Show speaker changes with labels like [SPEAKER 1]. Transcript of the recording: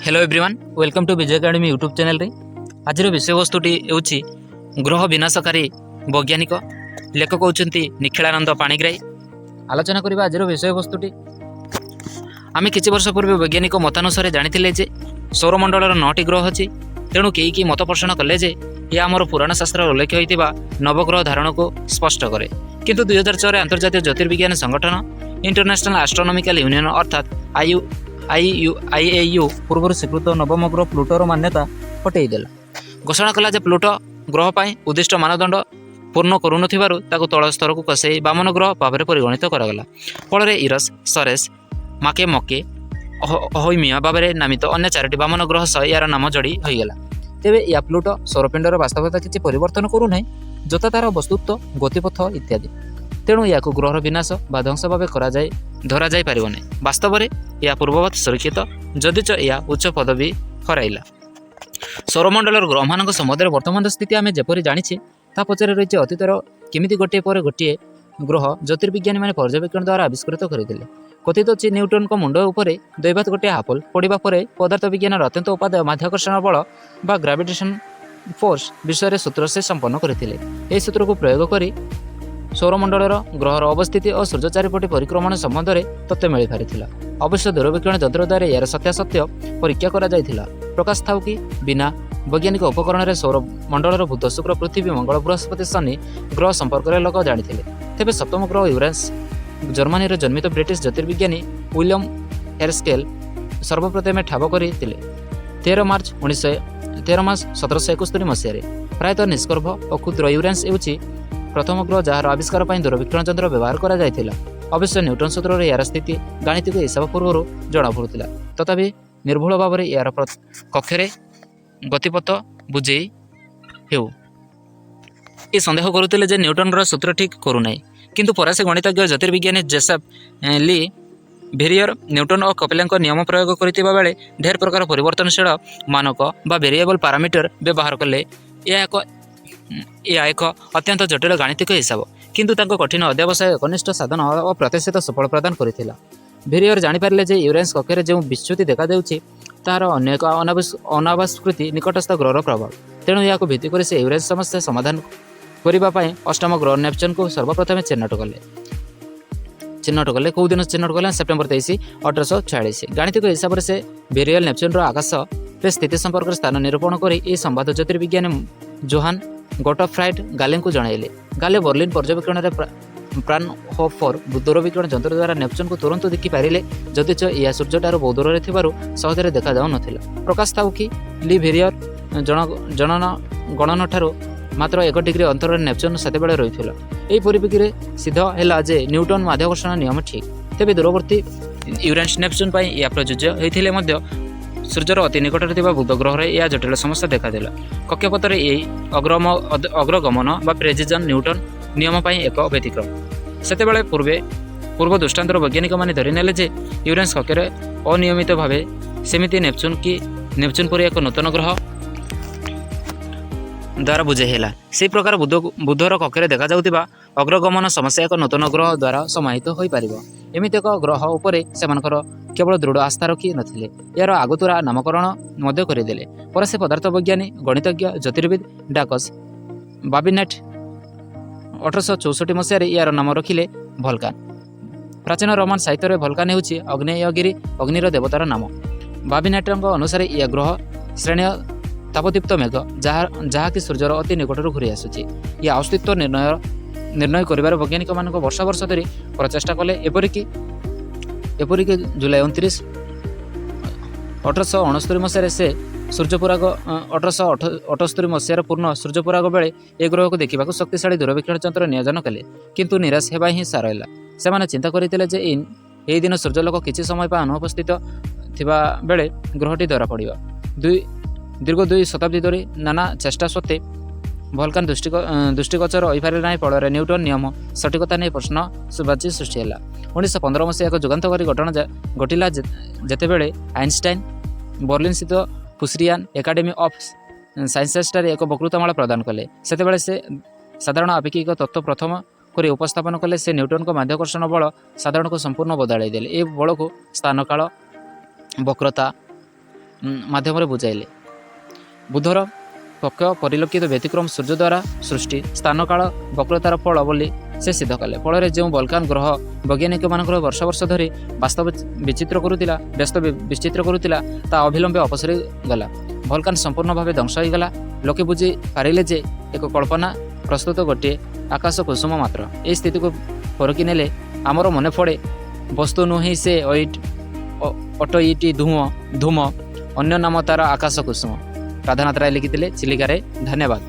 [SPEAKER 1] Hello everyone welcome to Vijay academy YouTube channel रे आज विषय वस्तुटी होची ग्रह विनाशकारी वैज्ञानिक लेखक होचंती निखिलानंद पाणिग्राही। आलोचना करबा आज विषय वस्तुटी आमे किछि वर्ष पूर्व वैज्ञानिक मतानुसार जानिथिले जे सौरमंडलर 9टी ग्रह अछि। तेणु केही मत पोषण कले जे या आमर पुराण शास्त्र उल्लेख होइतिबा नवग्रह धारण को स्पष्ट करे, किंतु 2006 अंतर्जातीय ज्योतिर्विज्ञान संगठन इंटरनेशनल एस्ट्रोनॉमिकल यूनियन अर्थात IAU पूर्व स्वीकृत नवम ग्रह प्लूटोर मान्यता हटईदेला। घोषणा कला जे प्लूटो ग्रह पर उद्दिष्ट मानदंड पूर्ण करुन तल स्तर को कसे बामन ग्रह भाव परिगणित करागला। फल इरस सरेस माके मके अहोमिया भाव नामित अन्य 4टी बामन ग्रह सह यार नाम जोड़ी होगला। तेबे या प्लूटो सौरपिंडर वास्तवता किसी परिवर्तन करूना जता तार वस्तुत्व गतिपथ इत्यादि। तेणु या ग्रहर विनाश बा ध्वंस भाव धरा जाई पारिबने। वास्तव में यह पूर्ववत सुरक्षित जदिच यह उच्च पदवी हराइला। सौरमंडल ग्रह मान सम्बन्ध में वर्तमान स्थिति आम जपरी जाचे ता पचर रही अतीतर केमिति गोटे पर गोटे ग्रह ज्योतिर्विज्ञानी मैंने पर्यवेक्षण द्वारा आविष्कृत करते। कथित अच्छी न्यूटन को मुंड उपरे दैवात गोटे हापल पड़ा पर पदार्थ विज्ञान अत्यंत उपादेय माध्याकर्षण बल बा ग्राविटेशन फोर्स विषय सूत्र से संपन्न करते। सूत्र को प्रयोग कर सौरमंडलर ग्रहर अवस्थिति और सूर्य चारिपटे परिक्रमण संबंध में तथ्य मिल पारी। अवश्य दूरवीक्षण यंत्र द्वारा यार सत्यासत्य परीक्षा करा जायथिला। प्रकाश था कि बिना वैज्ञानिक उपकरण सौरमंडलर बुध शुक्र पृथ्वी मंगल बृहस्पति शनि ग्रह संपर्क में लोक जाते। तेज सप्तम ग्रह यूरेनस जर्मनी जन्मित ब्रिटिश ज्योतिर्विज्ञानी विलियम हेरस्केल सर्वप्रथम ठाब करते 13 मार्च 1771 मसीह। प्रायतः निष्कर्भ और क्षुद्र यूरेनस होची प्रथम ग्रह जार आविष्कार पर दूरवीक्षण यंत्र व्यवहार करा जायथिला। अवश्य न्यूटन सूत्र यार स्थिति गाणितिक हिसाब पूर्व जना पड़ुला, तथापि निर्भुल भाव में यार कक्षे गतिपथ बुझे ये संदेह करुले जे न्यूटन सूत्र ठीक करूना, किंतु परासे गणितज्ञ ज्योतिर्विज्ञानी जोसेफ ली भेरियर न्यूटन और कपिलଙ୍କ नियम प्रयोग करथिबा बेले ढेर प्रकार परिवर्तनशील मानक बा वेरिएबल पैरामीटर व्यवहार कले। यह एक अत्यंत जटिल गाणितिक हिसाब, किंतु तांको कठिन अध्यावसाय एकनिष्ठ साधन और प्रतिशत सफल प्रदान करथिला। भेरियर जानिपारे जे यूरेनस कक्षे जो विच्युति देखा देउछि तार अन्य एक अनावस्कृति निकटस्थ ग्रहर प्रभाव। तेणु या भित्ति कर से यूरेनस समस्या समाधान करने अष्टम ग्रह नेपच्यून को सर्वप्रथम चिन्हट कले कौ दिन चिन्हट कले सेप्टेम्बर 23, 1846। गाणितिक हिसाब से भेरियर नेपच्यून आकाश स्थिति संपर्क स्थान निरूपण कर यह संवाद ज्योतिर्विज्ञानी जोहान गोटफ्राइड गाले को जनइले। गाले बर्लिन पर्यवेक्षण प्रानहोफर दूरवीक्षण यंत्र द्वारा नेपच्यून को तुरंत देखी पारे जदिच यह सूर्यठार बहु दूर सहजरे देखा जाऊ नथिला। प्रकाश था कि ली भेरियर गणन ठारू मात्र 1 डिग्री अंतर नेपच्यून सेतेबेले रहिथिला। एही परिप्रेक्षी सिद्ध हैला जे न्यूटन माध्याकर्षण नियम ठीक। तेबे दूरवर्ती यूरेनस नेपच्यून पई या प्रयोज्य होइथिले मध्य सूर्यर अति निकटरे थिबा बुध ग्रह यह जटिल समस्या देखादेला। कक्षपथर यही अग्रगमन बा प्रेसिजन न्यूटन नियम पई एक व्यतिक्रम। सेतेबेले पूर्व दृष्टांतर वैज्ञानिक माने धरिनेले जे यूरेनस कक्षरे अनियमित भावे सेमिति नेपच्यून पर एक नूतन ग्रह द्वारा बुझेला। से प्रकार बुधर कक्षरे देखा जाउतिबा अग्रगमन समस्या एक नूतन ग्रह द्वारा समाहित हो पारिबो। एमिति एक ग्रह उपरे सेमानकर केवल दृढ़ आस्था रखी नथिले, यार आगतुरा नामकरण मध्य करदेले। पर से पदार्थ वैज्ञानी गणितज्ञ ज्योतिर्विद डाकस बाबिनेट 1864 मसीह यार नाम रखिले भल्कान। प्राचीन रोमान साहित्य भल्कान होउछि अग्नेयगिरी अग्निर देवतार नाम। बाबिनेटଙ୍କ अनुसार यह ग्रह श्रेणी तापदीप्त मेघ जहाँ कि सूर्यर अति निकटर घूरी आसुछि। यह अस्तित्व निर्णय कर वैज्ञानिक मान वर्ष वर्ष धरी प्रचेषा कले। एपरिक जुलाई 29, 1869 मसीह से सूर्यपराग 1878 मसीहार पूर्ण सूर्यपराग बेले ए ग्रह को देखा शक्तिशाली दूरवीक्षण यंत्र नियोजन कले, किंतु निराश होगा ही सारला। से चिंता करते जे यही दिन सूर्यलोक किसी समय अनुपस्थित थिबा बेले ग्रहटी धरा पड़ा। दीर्घ 2 शताब्दी धरी नाना चेष्टा सत्वे भल्कान दृष्टिगोचर हो पारे ना। फल न्यूटन नियम सठिकता नहीं प्रश्नबाची सृष्टि है। 1915 मसीह एक जुगान्तकारी घटना घटिला जेतेबेले आइनस्टाइन बर्लिन स्थित फुसरियान एकाडेमी ऑफ साइंसेस एक वक्तृतामाला प्रदान कले। सेतेबेले से साधारण आपेक्षिक तत्व प्रथम कर उपस्थापन कले। से न्यूटन को माध्याकर्षण बल साधारण को संपूर्ण बदलाई देले। ए बल को स्थान काल वक्रता ମାଧ୍ୟମରେ ବୁଝାଇଲେ। ବୁଧର ପକ୍ଷ ପରିଲକ୍ଷିତ ବ୍ୟତିକ୍ରମ ସୂର୍ଯ୍ୟ ଦ୍ୱାରା ସୃଷ୍ଟି ସ୍ଥାନକାଳ ବକ୍ରତାର ଫଳ ବୋଲି ସେ ସିଦ୍ଧ କଲେ। ଫଳରେ ଯେଉଁ ବଲକାନ ଗ୍ରହ ବୈଜ୍ଞାନିକମାନଙ୍କର ବର୍ଷ ବର୍ଷ ଧରି ବାସ୍ତବ ବିଚିତ୍ର କରୁଥିଲା ତାହା ଅବିଳମ୍ବେ ଅପସରି ଗଲା। ଭଲକାନ ସମ୍ପୂର୍ଣ୍ଣ ଭାବେ ଧ୍ୱଂସ ହୋଇଗଲା। ଲୋକେ ବୁଝି ପାରିଲେ ଯେ ଏକ କଳ୍ପନା ପ୍ରସ୍ତୁତ ଗୋଟିଏ ଆକାଶ କୁସୁମ ମାତ୍ର। ଏହି ସ୍ଥିତିକୁ ପରଖି ନେଲେ ଆମର ମନେ ପଡ଼େ ବସ୍ତୁ ନୁହେଁ ସେ ଅଟଇଟି ଧୂମ, ଅନ୍ୟ ନାମ ତାର ଆକାଶ କୁସୁମ। ରାଧାନାଥ ରାୟ ଲେଖିଥିଲେ ଚିଲିକାରେ। ଧନ୍ୟବାଦ।